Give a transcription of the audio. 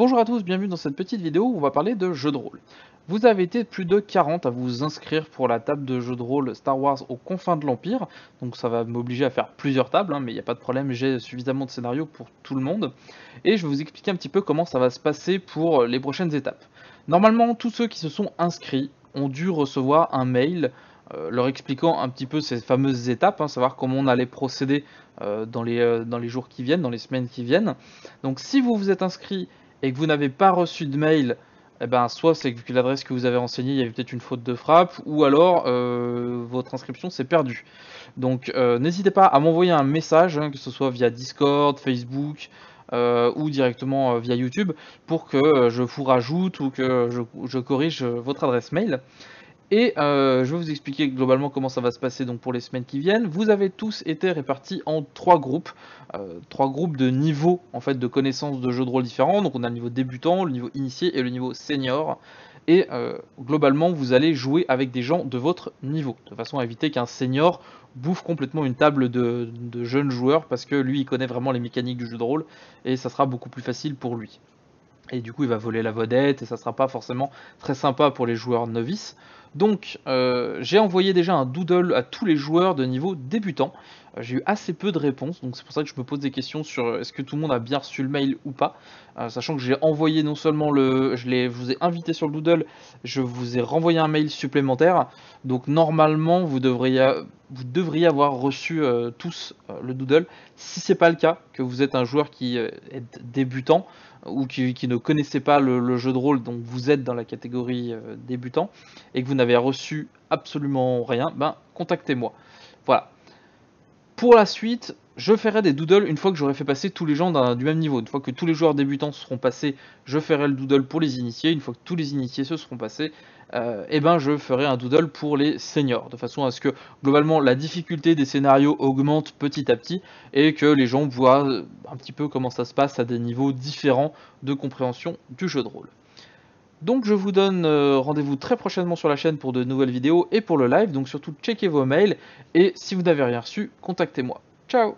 Bonjour à tous, bienvenue dans cette petite vidéo où on va parler de jeux de rôle. Vous avez été plus de 40 à vous inscrire pour la table de jeux de rôle Star Wars aux confins de l'Empire, donc ça va m'obliger à faire plusieurs tables, mais il n'y a pas de problème, j'ai suffisamment de scénarios pour tout le monde. Et je vais vous expliquer un petit peu comment ça va se passer pour les prochaines étapes. Normalement, tous ceux qui se sont inscrits ont dû recevoir un mail leur expliquant un petit peu ces fameuses étapes, savoir comment on allait procéder dans les jours qui viennent, dans les semaines qui viennent. Donc si vous vous êtes inscrit et que vous n'avez pas reçu de mail, eh ben, soit c'est que l'adresse que vous avez renseignée, il y avait peut-être une faute de frappe, ou alors votre inscription s'est perdue. Donc n'hésitez pas à m'envoyer un message, que ce soit via Discord, Facebook, ou directement via YouTube, pour que je vous rajoute ou que je corrige votre adresse mail. Et je vais vous expliquer globalement comment ça va se passer donc pour les semaines qui viennent. Vous avez tous été répartis en trois groupes de niveaux en fait de connaissances de jeux de rôle différents. Donc on a le niveau débutant, le niveau initié et le niveau senior. Et globalement, vous allez jouer avec des gens de votre niveau, de façon à éviter qu'un senior bouffe complètement une table de jeunes joueurs, parce que lui, il connaît vraiment les mécaniques du jeu de rôle, et ça sera beaucoup plus facile pour lui. Et du coup, il va voler la vedette, et ça sera pas forcément très sympa pour les joueurs novices. Donc, j'ai envoyé déjà un doodle à tous les joueurs de niveau débutant. J'ai eu assez peu de réponses, donc c'est pour ça que je me pose des questions sur est-ce que tout le monde a bien reçu le mail ou pas. Sachant que j'ai envoyé non seulement je vous ai invité sur le doodle, je vous ai renvoyé un mail supplémentaire. Donc normalement, vous devriez avoir reçu tous le doodle. Si c'est pas le cas, que vous êtes un joueur qui est débutant ou qui ne connaissait pas le jeu de rôle, donc vous êtes dans la catégorie débutant, et que vous n'avez reçu absolument rien, ben contactez-moi. Voilà. Pour la suite, je ferai des doodles une fois que j'aurai fait passer tous les gens du même niveau. Une fois que tous les joueurs débutants seront passés, je ferai le doodle pour les initiés. Une fois que tous les initiés se seront passés, et ben je ferai un doodle pour les seniors, de façon à ce que globalement la difficulté des scénarios augmente petit à petit et que les gens voient un petit peu comment ça se passe à des niveaux différents de compréhension du jeu de rôle. Donc je vous donne rendez-vous très prochainement sur la chaîne pour de nouvelles vidéos et pour le live, donc surtout checkez vos mails et si vous n'avez rien reçu, contactez-moi. Ciao!